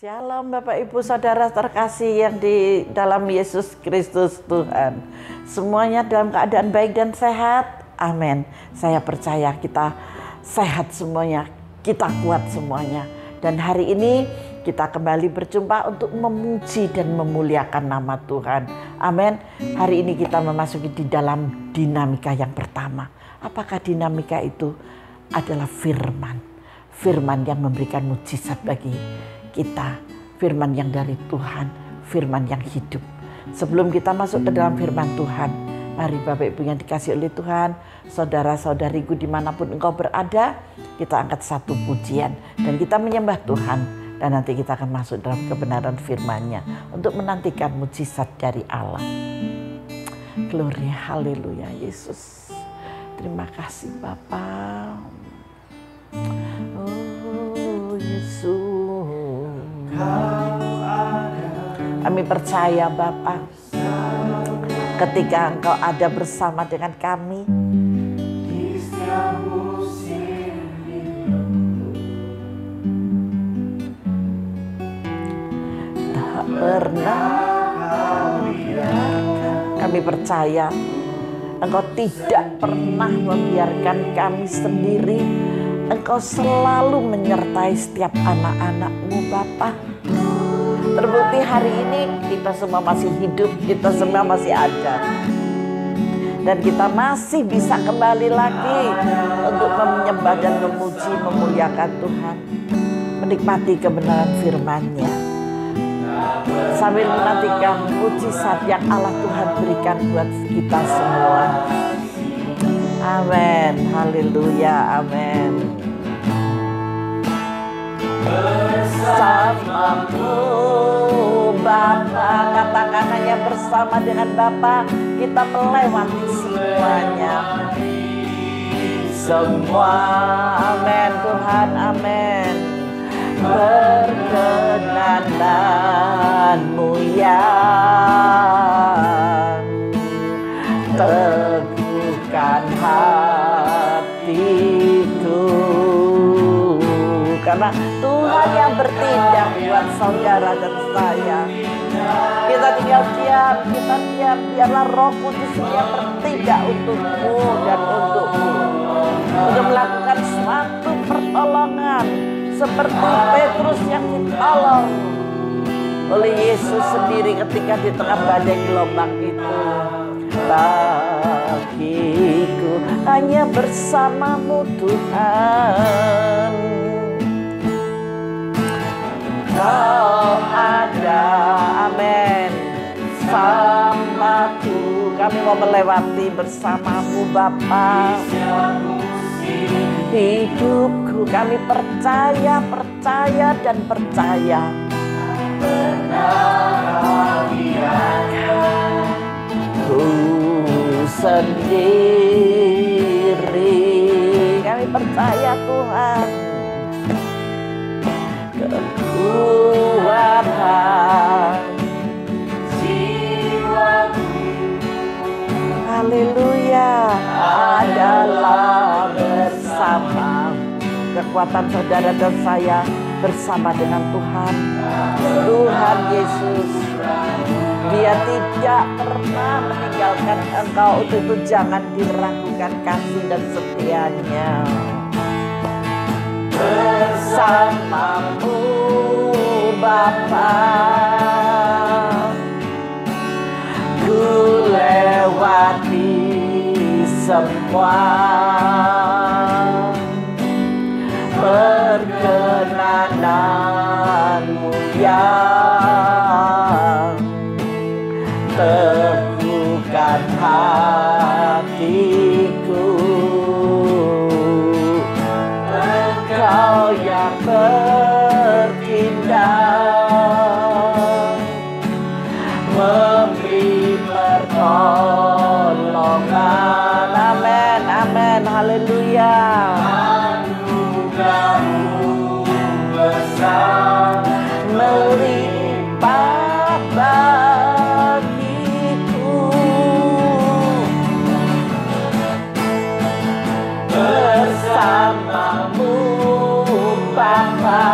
Shalom Bapak Ibu Saudara terkasih yang di dalam Yesus Kristus Tuhan. Semuanya dalam keadaan baik dan sehat. Amin. Saya percaya kita sehat semuanya, kita kuat semuanya. Dan hari ini kita kembali berjumpa untuk memuji dan memuliakan nama Tuhan. Amin. Hari ini kita memasuki di dalam dinamika yang pertama. Apakah dinamika itu? Adalah firman. Firman yang memberikan mujizat bagi kita, firman yang dari Tuhan, firman yang hidup. Sebelum kita masuk ke dalam firman Tuhan, mari Bapak Ibu yang dikasih oleh Tuhan, saudara-saudariku dimanapun engkau berada, kita angkat satu pujian dan kita menyembah Tuhan. Dan nanti kita akan masuk dalam kebenaran firman-Nya untuk menantikan mujizat dari Allah. Glory, haleluya Yesus. Terima kasih Bapa. Oh Yesus. Kami percaya Bapa, ketika Engkau ada bersama dengan kami, tak pernah kami percaya Engkau tidak pernah membiarkan kami sendiri. Engkau selalu menyertai setiap anak-anak-Mu Bapa. Terbukti hari ini kita semua masih hidup, kita semua masih ada. Dan kita masih bisa kembali lagi untuk menyembah dan memuji, memuliakan Tuhan. Menikmati kebenaran firman-Nya. Sambil menantikan mujizat yang Allah Tuhan berikan buat kita semua. Amin, haleluya, amin. Bersamamu Bapa, katakan hanya bersama dengan Bapa kita melewati semuanya. Semua, amin Tuhan, amin. Perkenananmu yang teguhkan hatiku, karena Tuhan yang bertindak buat saudara dan saya. Kita tinggal diam, kita diam, biarlah Roh Kudus yang bertindak untukmu dan untukmu, untuk melakukan suatu pertolongan seperti Petrus yang ditolong oleh Yesus sendiri ketika di tengah badai gelombang itu. Bagiku hanya bersamamu Tuhan, Kau ada, amin, samaku. Kami mau melewati bersamamu Bapa. Hidupku kami percaya dan percaya. Ku sendiri kami percaya Tuhan. Kekuatan jiwaku, haleluya, adalah bersama. Kekuatan saudara dan saya bersama dengan Tuhan. Tuhan Yesus, Dia tidak pernah meninggalkan engkau. Untuk itu jangan diragukan kasih dan setianya. Bersamamu Bapa, ku lewati semua. Perkenananmu yang teguhkan hatiku, Engkau yang bertindak, memberi pertolongan. Amin, amin, haleluya. Melimpah bagiku, bersamamu Bapa.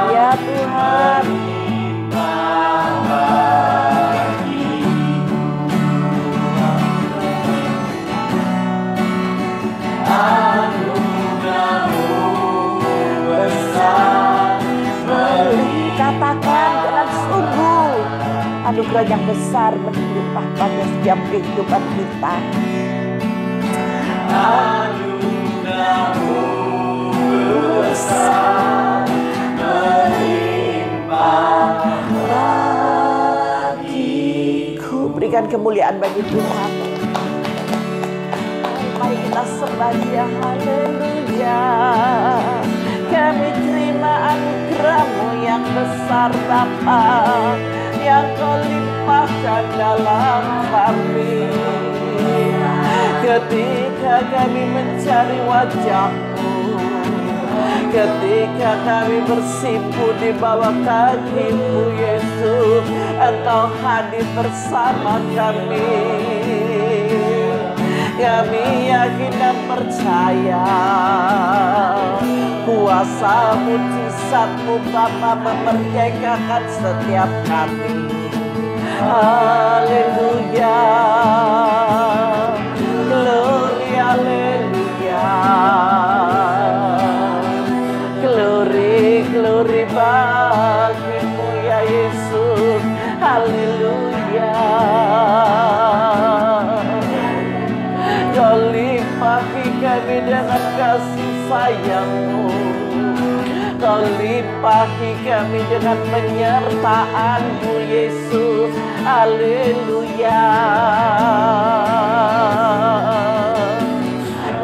Ya Tuhan, katakan dengan sungguh anugerah yang besar berlimpah pada setiap kehidupan kita. Anugerah-Mu besar berlimpah bagiku. Berikan kemuliaan bagi Tuhan. Mari kita sembah Dia, haleluya. Kami terima anugerah-Mu yang besar Bapa, yang Kau limpahkan dalam kami. Ketika kami mencari wajah-Mu, ketika kami bersimpu di bawah kaki-Mu Yesus, Engkau hadir bersama kami. Kami yakin dan percaya kuasa mujizat-Mu Bapa memerdekakan setiap kami. Haleluya, glory, haleluya, glory, glory bagi-Mu ya Yesus, haleluya. Kau limpahi kami dengan kasih sayang-Mu, Kau limpahi kami dengan penyertaan-Mu Yesus, haleluya.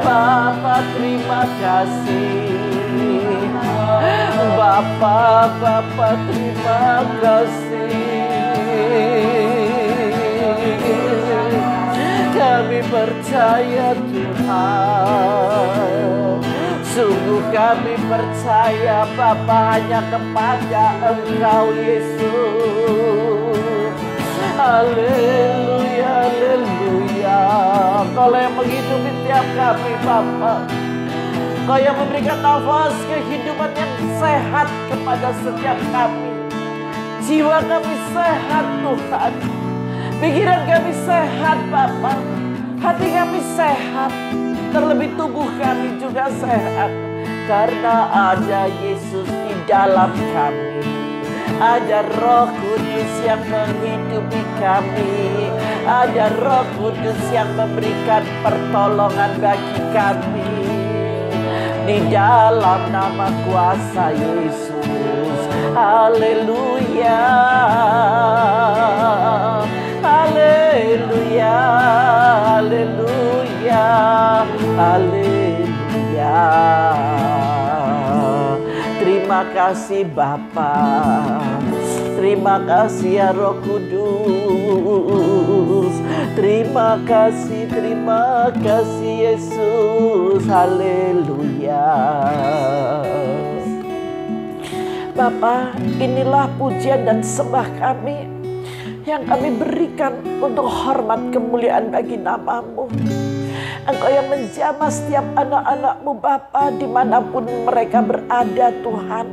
Bapa terima kasih, Bapa terima kasih. Kami percaya Tuhan, sungguh kami percaya Bapa hanya kepada Engkau Yesus. Haleluya, haleluya. Kau yang menghidupi tiap kami Bapa, Kau yang memberikan nafas kehidupan yang sehat kepada setiap kami. Jiwa kami sehat Tuhan, pikiran kami sehat Bapa, hati kami sehat, terlebih tubuh kami juga sehat. Karena ada Yesus di dalam kami, ada Roh Kudus yang menghidupi kami, ada Roh Kudus yang memberikan pertolongan bagi kami. Di dalam nama kuasa Yesus, haleluya, haleluya, haleluya, haleluya. Terima kasih Bapa, terima kasih ya Roh Kudus, terima kasih Yesus, haleluya. Bapa, inilah pujian dan sembah kami yang kami berikan untuk hormat kemuliaan bagi nama-Mu. Engkau yang menjamah setiap anak-anak-Mu Bapa dimanapun mereka berada Tuhan.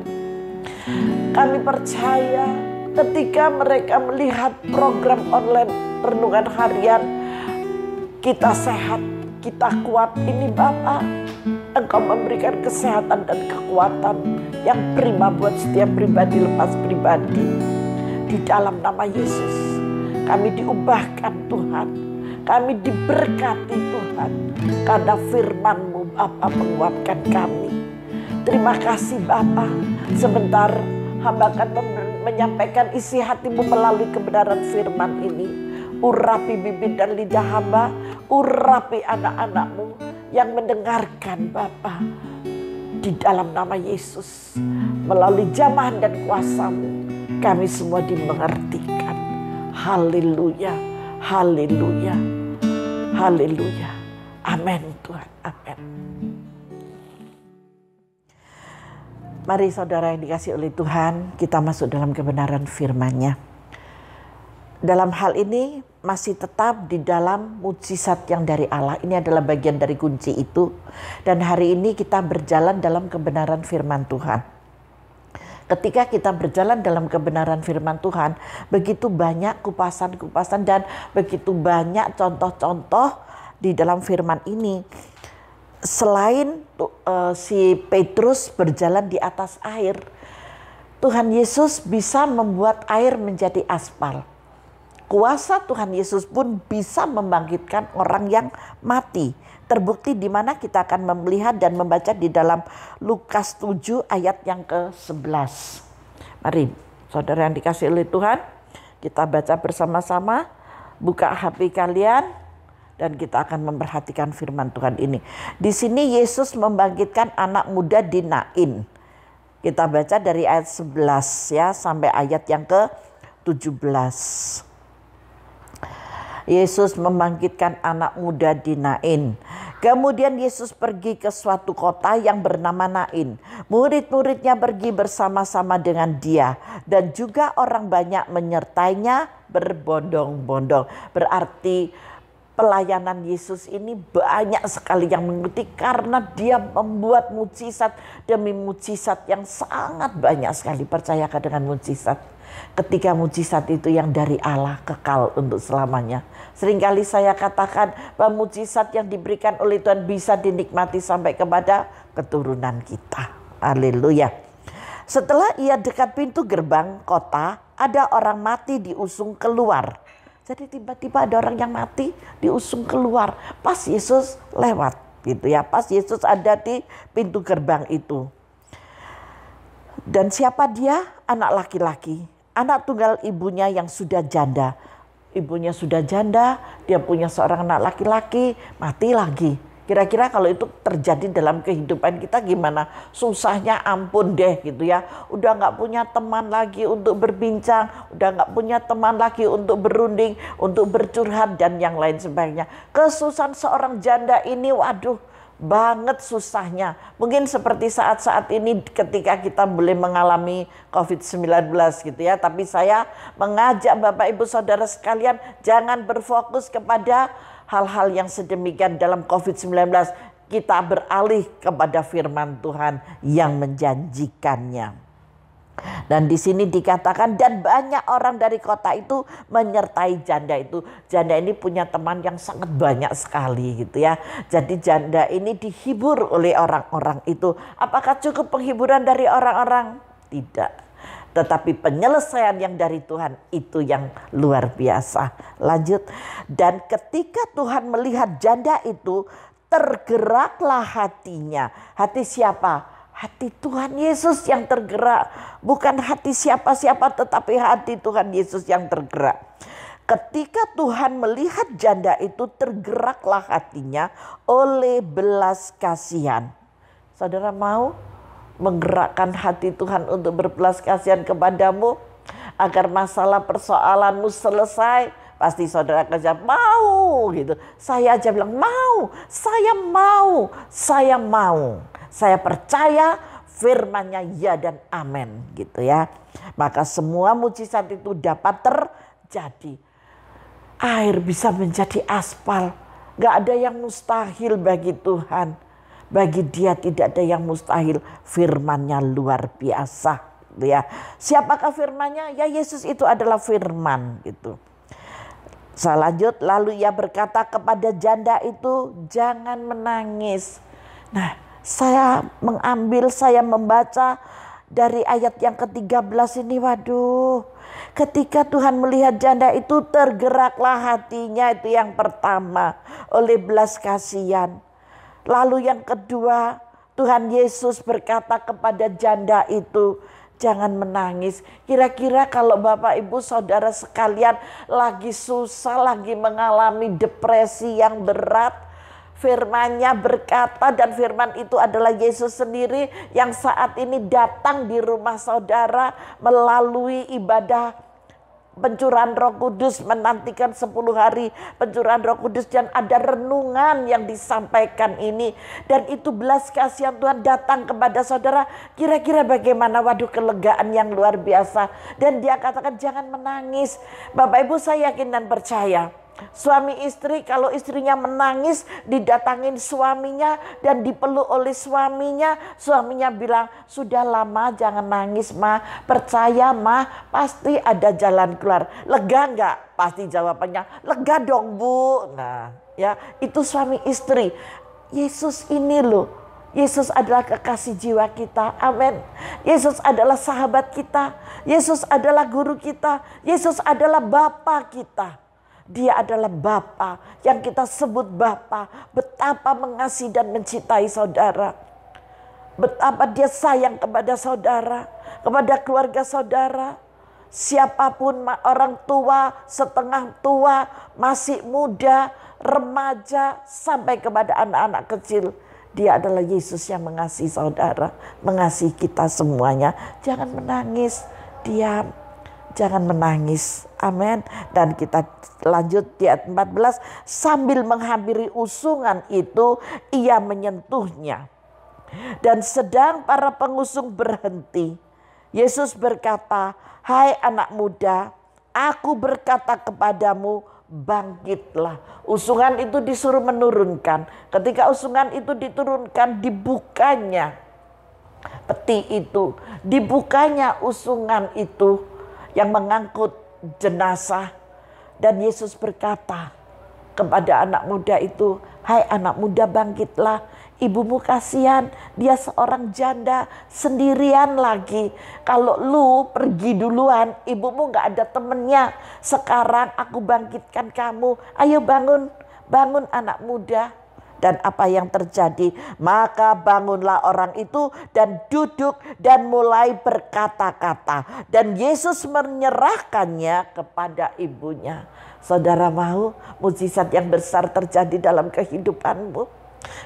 Kami percaya ketika mereka melihat program online renungan harian Kita Sehat, Kita Kuat ini Bapa, Engkau memberikan kesehatan dan kekuatan yang prima buat setiap pribadi lepas pribadi. Di dalam nama Yesus kami diubahkan Tuhan, kami diberkati Tuhan, karena firman-Mu Bapa menguatkan kami. Terima kasih Bapa. Sebentar hamba akan menyampaikan isi hati-Mu melalui kebenaran firman ini. Urapi bibir dan lidah hamba, urapi anak-anak-Mu yang mendengarkan Bapa. Di dalam nama Yesus, melalui jamahan dan kuasa-Mu, kami semua dimengertikan. Haleluya, haleluya, haleluya. Amin Tuhan, amin. Mari saudara yang dikasihi oleh Tuhan, kita masuk dalam kebenaran firman-Nya. Dalam hal ini masih tetap di dalam mujizat yang dari Allah. Ini adalah bagian dari kunci itu. Dan hari ini kita berjalan dalam kebenaran firman Tuhan. Ketika kita berjalan dalam kebenaran firman Tuhan, begitu banyak kupasan-kupasan dan begitu banyak contoh-contoh di dalam firman ini. Selain si Petrus berjalan di atas air, Tuhan Yesus bisa membuat air menjadi aspal. Kuasa Tuhan Yesus pun bisa membangkitkan orang yang mati. Terbukti di mana kita akan melihat dan membaca di dalam Lukas 7 ayat yang ke-11. Mari saudara yang dikasihi oleh Tuhan, kita baca bersama-sama. Buka HP kalian dan kita akan memperhatikan firman Tuhan ini. Di sini Yesus membangkitkan anak muda di Nain. Kita baca dari ayat 11 ya sampai ayat yang ke-17. Yesus membangkitkan anak muda di Nain. Kemudian Yesus pergi ke suatu kota yang bernama Nain. Murid-muridnya pergi bersama-sama dengan dia. Dan juga orang banyak menyertainya berbondong-bondong. Berarti pelayanan Yesus ini banyak sekali yang mengikuti karena dia membuat mujizat demi mujizat yang sangat banyak sekali. Percayakan dengan mujizat. Ketika mujizat itu yang dari Allah kekal untuk selamanya. Seringkali saya katakan bahwa mujizat yang diberikan oleh Tuhan bisa dinikmati sampai kepada keturunan kita. Haleluya. Setelah ia dekat pintu gerbang kota, ada orang mati diusung keluar. Jadi tiba-tiba ada orang yang mati diusung keluar. Pas Yesus lewat gitu ya. Pas Yesus ada di pintu gerbang itu. Dan siapa dia? Anak laki-laki. Anak tunggal ibunya yang sudah janda. Ibunya sudah janda, dia punya seorang anak laki-laki, mati lagi. Kira-kira kalau itu terjadi dalam kehidupan kita gimana? Susahnya ampun deh gitu ya. Udah gak punya teman lagi untuk berbincang, udah gak punya teman lagi untuk berunding, untuk bercurhat dan yang lain sebagainya. Kesusahan seorang janda ini waduh banget susahnya. Mungkin seperti saat-saat ini ketika kita boleh mengalami COVID-19 gitu ya. Tapi saya mengajak Bapak Ibu Saudara sekalian jangan berfokus kepada hal-hal yang sedemikian dalam COVID-19. Kita beralih kepada firman Tuhan yang menjanjikannya. Dan di sini dikatakan dan banyak orang dari kota itu menyertai janda itu. Janda ini punya teman yang sangat banyak sekali gitu ya. Jadi janda ini dihibur oleh orang-orang itu. Apakah cukup penghiburan dari orang-orang? Tidak. Tetapi penyelesaian yang dari Tuhan itu yang luar biasa. Lanjut. Dan ketika Tuhan melihat janda itu, tergeraklah hatinya. Hati siapa? Hati Tuhan Yesus yang tergerak. Bukan hati siapa-siapa tetapi hati Tuhan Yesus yang tergerak. Ketika Tuhan melihat janda itu tergeraklah hatinya oleh belas kasihan. Saudara mau menggerakkan hati Tuhan untuk berbelas kasihan kepadamu? Agar masalah persoalanmu selesai. Pasti saudara kerja mau gitu. Saya aja bilang mau, saya mau, saya mau. Saya percaya firman-Nya ya dan amin gitu ya. Maka semua mujizat itu dapat terjadi. Air bisa menjadi aspal. Gak ada yang mustahil bagi Tuhan. Bagi Dia tidak ada yang mustahil. Firman-Nya luar biasa gitu ya. Siapakah firman-Nya? Ya Yesus itu adalah firman gitu. Saya lanjut, lalu ia berkata kepada janda itu, jangan menangis. Nah, saya membaca dari ayat yang ke-13 ini, waduh. Ketika Tuhan melihat janda itu tergeraklah hatinya, itu yang pertama, oleh belas kasihan. Lalu yang kedua, Tuhan Yesus berkata kepada janda itu, jangan menangis. Kira-kira kalau Bapak Ibu Saudara sekalian lagi susah, lagi mengalami depresi yang berat, firman-Nya berkata dan firman itu adalah Yesus sendiri yang saat ini datang di rumah saudara melalui ibadah pencurahan Roh Kudus, menantikan 10 hari pencurahan Roh Kudus dan ada renungan yang disampaikan ini dan itu belas kasihan Tuhan datang kepada saudara. Kira-kira bagaimana? Waduh, kelegaan yang luar biasa. Dan dia katakan jangan menangis. Bapak Ibu, saya yakin dan percaya Suami istri, kalau istrinya menangis, didatangin suaminya dan dipeluk oleh suaminya. Suaminya bilang, sudah lama jangan nangis mah, percaya mah, pasti ada jalan keluar. Lega enggak? Pasti jawabannya, lega dong bu. Nah ya, itu suami istri. Yesus ini loh, Yesus adalah kekasih jiwa kita. Amin. Yesus adalah sahabat kita. Yesus adalah guru kita. Yesus adalah Bapa kita. Dia adalah Bapa yang kita sebut Bapa. Betapa mengasihi dan mencintai saudara. Betapa dia sayang kepada saudara, kepada keluarga saudara. Siapapun, orang tua, setengah tua, masih muda, remaja, sampai kepada anak-anak kecil. Dia adalah Yesus yang mengasihi saudara, mengasihi kita semuanya. Jangan menangis, diam. Jangan menangis. Amin. Dan kita lanjut di ayat 14. Sambil menghampiri usungan itu, ia menyentuhnya. Dan sedang para pengusung berhenti, Yesus berkata, hai anak muda, aku berkata kepadamu, bangkitlah. Usungan itu disuruh menurunkan. Ketika usungan itu diturunkan, dibukanya peti itu, dibukanya usungan itu yang mengangkut jenazah. Dan Yesus berkata kepada anak muda itu, hai anak muda, bangkitlah. Ibumu kasihan, dia seorang janda sendirian lagi. Kalau lu pergi duluan, ibumu gak ada temennya. Sekarang aku bangkitkan kamu. Ayo bangun, bangun anak muda. Dan apa yang terjadi? Maka bangunlah orang itu dan duduk dan mulai berkata-kata. Dan Yesus menyerahkannya kepada ibunya. Saudara mau mukjizat yang besar terjadi dalam kehidupanmu?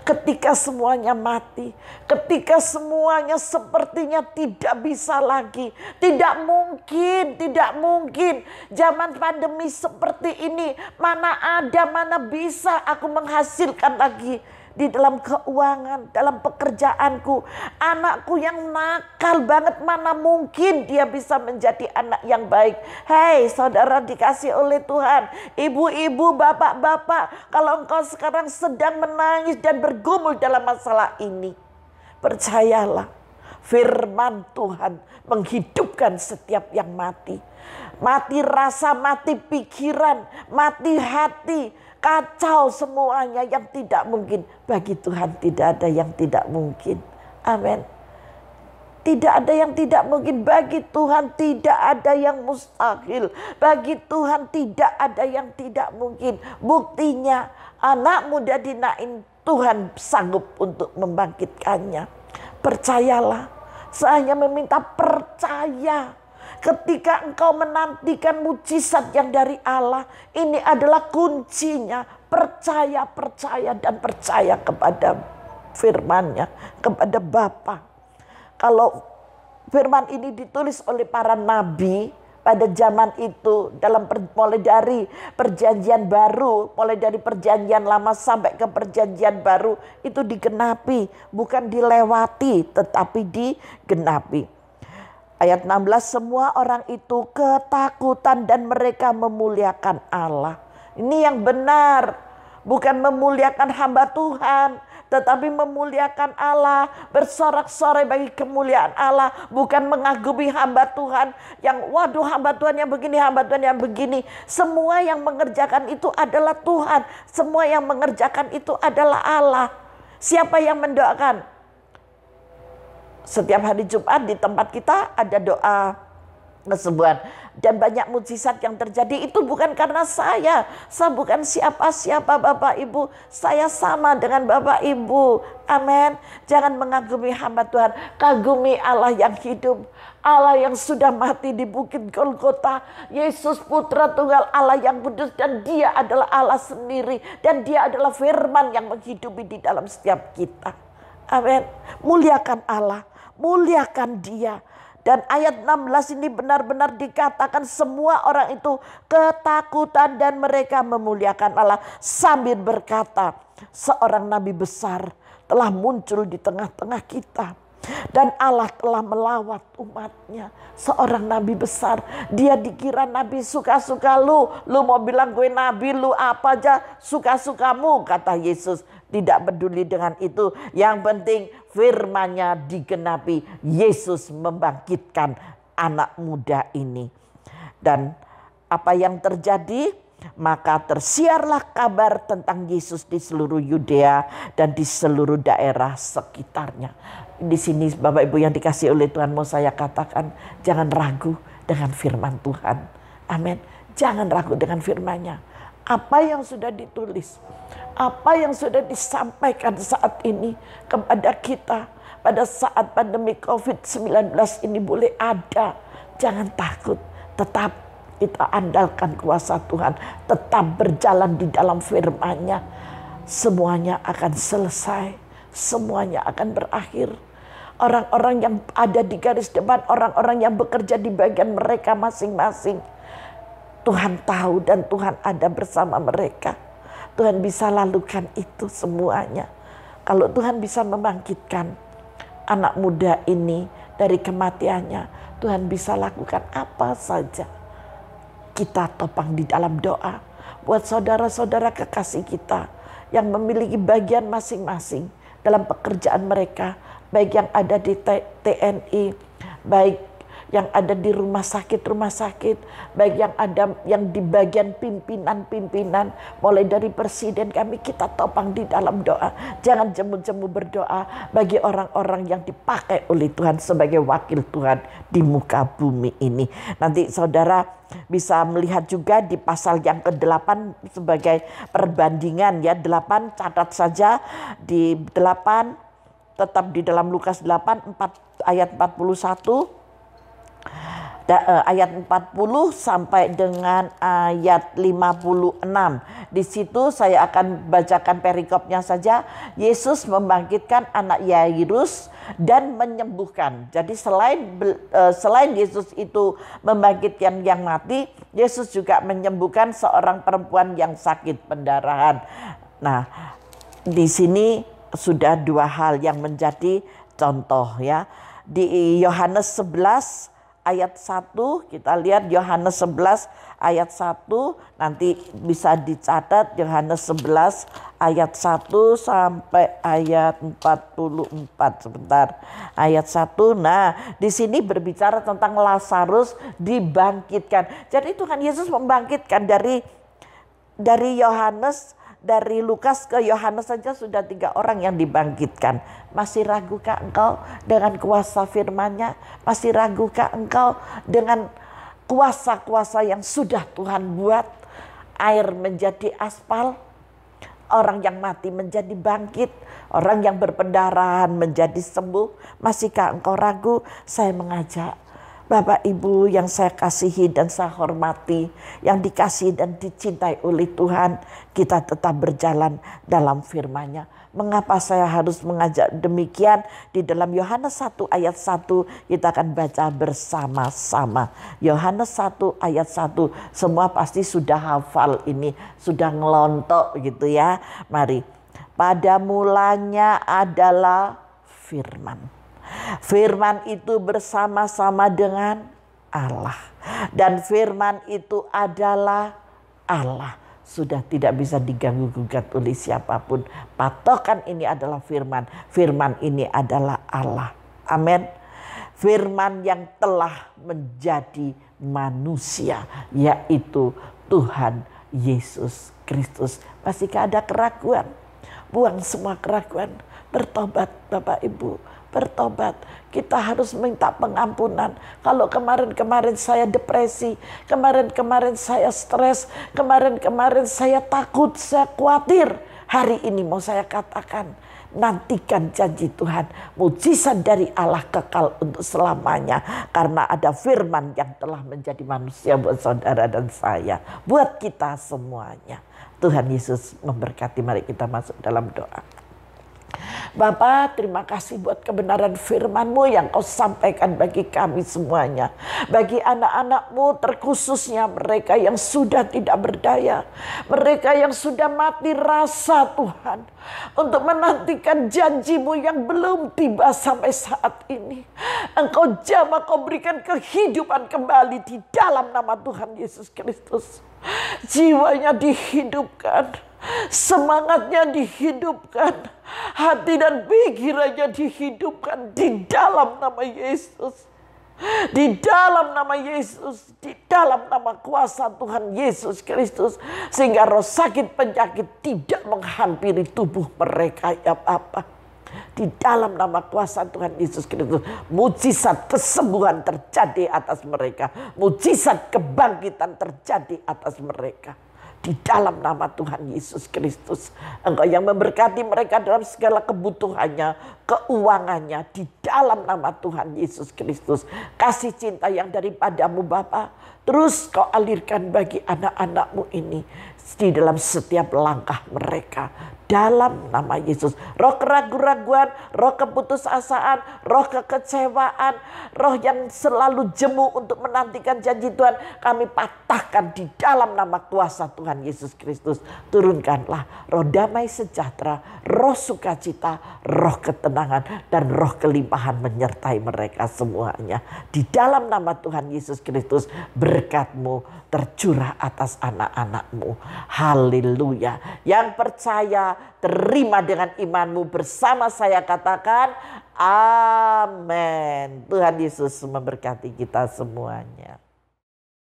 Ketika semuanya mati, ketika semuanya sepertinya tidak bisa lagi, tidak mungkin. Zaman pandemi seperti ini, mana ada, mana bisa aku menghasilkan lagi di dalam keuangan, dalam pekerjaanku. Anakku yang nakal banget, mana mungkin dia bisa menjadi anak yang baik. Hei saudara dikasih oleh Tuhan, ibu-ibu, bapak-bapak, kalau engkau sekarang sedang menangis dan bergumul dalam masalah ini, percayalah, firman Tuhan menghidupkan setiap yang mati. Mati rasa, mati pikiran, mati hati, kacau semuanya yang tidak mungkin. Bagi Tuhan tidak ada yang tidak mungkin. Amin. Tidak ada yang tidak mungkin. Bagi Tuhan tidak ada yang mustahil. Bagi Tuhan tidak ada yang tidak mungkin. Buktinya anak muda dinain, Tuhan sanggup untuk membangkitkannya. Percayalah. Saya hanya meminta percaya. Ketika engkau menantikan mukjizat yang dari Allah, ini adalah kuncinya. Percaya dan percaya kepada firman-Nya, kepada Bapa. Kalau firman ini ditulis oleh para nabi pada zaman itu, mulai dari perjanjian baru, mulai dari perjanjian lama sampai ke perjanjian baru, itu digenapi, bukan dilewati, tetapi digenapi. Ayat 16, semua orang itu ketakutan dan mereka memuliakan Allah. Ini yang benar, bukan memuliakan hamba Tuhan, tetapi memuliakan Allah, bersorak-sorai bagi kemuliaan Allah, bukan mengagumi hamba Tuhan yang waduh hamba Tuhan yang begini, hamba Tuhan yang begini. Semua yang mengerjakan itu adalah Tuhan, semua yang mengerjakan itu adalah Allah. Siapa yang mendoakan? Setiap hari Jumat di tempat kita ada doa kesembuhan. Dan banyak mukjizat yang terjadi itu bukan karena saya. Saya bukan siapa-siapa Bapak Ibu. Saya sama dengan Bapak Ibu. Amin. Jangan mengagumi hamba Tuhan. Kagumi Allah yang hidup. Allah yang sudah mati di bukit Golgota. Yesus putra tunggal Allah yang kudus. Dan dia adalah Allah sendiri. Dan dia adalah firman yang menghidupi di dalam setiap kita. Amin. Muliakan Allah. Muliakan dia. Dan ayat 16 ini benar-benar dikatakan semua orang itu ketakutan dan mereka memuliakan Allah. Sambil berkata, seorang nabi besar telah muncul di tengah-tengah kita. Dan Allah telah melawat umatnya. Seorang nabi besar. Dia dikira nabi suka-suka lu. Lu mau bilang gue nabi, lu apa aja suka-sukamu, kata Yesus. Tidak peduli dengan itu. Yang penting firman-Nya digenapi. Yesus membangkitkan anak muda ini. Dan apa yang terjadi? Maka tersiarlah kabar tentang Yesus di seluruh Yudea dan di seluruh daerah sekitarnya. Di sini Bapak Ibu yang dikasihi oleh Tuhan, mau saya katakan, jangan ragu dengan firman Tuhan. Amin. Jangan ragu dengan firman-Nya. Apa yang sudah ditulis, apa yang sudah disampaikan saat ini kepada kita pada saat pandemi COVID-19 ini boleh ada. Jangan takut, tetap kita andalkan kuasa Tuhan, tetap berjalan di dalam firman-Nya. Semuanya akan selesai, semuanya akan berakhir. Orang-orang yang ada di garis depan, orang-orang yang bekerja di bagian mereka masing-masing, Tuhan tahu dan Tuhan ada bersama mereka. Tuhan bisa lakukan itu semuanya. Kalau Tuhan bisa membangkitkan anak muda ini dari kematiannya, Tuhan bisa lakukan apa saja. Kita topang di dalam doa buat saudara-saudara kekasih kita yang memiliki bagian masing-masing dalam pekerjaan mereka, baik yang ada di TNI, baik yang ada di rumah sakit, baik yang ada yang di bagian pimpinan, mulai dari presiden kami, kita topang di dalam doa. Jangan jemu-jemu berdoa bagi orang-orang yang dipakai oleh Tuhan sebagai wakil Tuhan di muka bumi ini. Nanti saudara bisa melihat juga di pasal yang ke-8 sebagai perbandingan ya. 8 catat saja di 8, tetap di dalam Lukas 8 ayat 41. Ayat 40 sampai dengan ayat 56. Di situ saya akan bacakan perikopnya saja. Yesus membangkitkan anak Yairus dan menyembuhkan. Jadi selain Yesus itu membangkitkan yang mati, Yesus juga menyembuhkan seorang perempuan yang sakit pendarahan. Nah, di sini sudah dua hal yang menjadi contoh ya. Di Yohanes 11 ayat 1, kita lihat Yohanes 11 ayat 1, nanti bisa dicatat Yohanes 11 ayat 1 sampai ayat 44 sebentar. Ayat 1. Nah, di sini berbicara tentang Lazarus dibangkitkan. Jadi Tuhan Yesus membangkitkan dari Yohanes, dari Lukas ke Yohanes saja sudah 3 orang yang dibangkitkan. Masih ragukah engkau dengan kuasa firman-Nya? Masih ragukah engkau dengan kuasa-kuasa yang sudah Tuhan buat? Air menjadi aspal, orang yang mati menjadi bangkit, orang yang berpendarahan menjadi sembuh. Masihkah engkau ragu? Saya mengajak Bapak Ibu yang saya kasihi dan saya hormati, yang dikasihi dan dicintai oleh Tuhan, kita tetap berjalan dalam firman-Nya. Mengapa saya harus mengajak demikian? Di dalam Yohanes 1 ayat 1 kita akan baca bersama-sama. Yohanes 1 ayat 1, semua pasti sudah hafal ini, sudah ngelontok gitu ya. Mari. Pada mulanya adalah firman. Firman itu bersama-sama dengan Allah. Dan firman itu adalah Allah. Sudah tidak bisa diganggu-gugat oleh siapapun. Patokan ini adalah firman. Firman ini adalah Allah. Amin. Firman yang telah menjadi manusia, yaitu Tuhan Yesus Kristus. Masihkah ada keraguan? Buang semua keraguan. Bertobat Bapak Ibu. Bertobat, kita harus minta pengampunan. Kalau kemarin-kemarin saya depresi, kemarin-kemarin saya stres, kemarin-kemarin saya takut, saya khawatir. Hari ini mau saya katakan, nantikan janji Tuhan, mujizat dari Allah kekal untuk selamanya. Karena ada firman yang telah menjadi manusia buat saudara dan saya, buat kita semuanya. Tuhan Yesus memberkati, mari kita masuk dalam doa. Bapa, terima kasih buat kebenaran firman-Mu yang Kau sampaikan bagi kami semuanya. Bagi anak-anak-Mu, terkhususnya mereka yang sudah tidak berdaya. Mereka yang sudah mati rasa Tuhan. Untuk menantikan janji-Mu yang belum tiba sampai saat ini. Engkau jamah, Kau berikan kehidupan kembali di dalam nama Tuhan Yesus Kristus. Jiwanya dihidupkan, semangatnya dihidupkan, hati dan pikirannya dihidupkan di dalam nama Yesus. Di dalam nama Yesus, di dalam nama kuasa Tuhan Yesus Kristus. Sehingga roh sakit penyakit tidak menghampiri tubuh mereka ya Bapa. Di dalam nama kuasa Tuhan Yesus Kristus, mujizat kesembuhan terjadi atas mereka. Mujizat kebangkitan terjadi atas mereka. Di dalam nama Tuhan Yesus Kristus. Engkau yang memberkati mereka dalam segala kebutuhannya, keuangannya. Di dalam nama Tuhan Yesus Kristus. Kasih cinta yang daripadamu Bapa, terus Kau alirkan bagi anak-anak-Mu ini. Di dalam setiap langkah mereka. Dalam nama Yesus. Roh keraguan-raguan, roh keputusasaan, roh kekecewaan, roh yang selalu jemu untuk menantikan janji Tuhan, kami patahkan di dalam nama kuasa Tuhan Yesus Kristus. Turunkanlah roh damai sejahtera, roh sukacita, roh ketenangan, dan roh kelimpahan menyertai mereka semuanya. Di dalam nama Tuhan Yesus Kristus, berkat-Mu tercurah atas anak-anak-Mu. Haleluya. Yang percaya, terima dengan imanmu bersama saya katakan amin. Tuhan Yesus memberkati kita semuanya.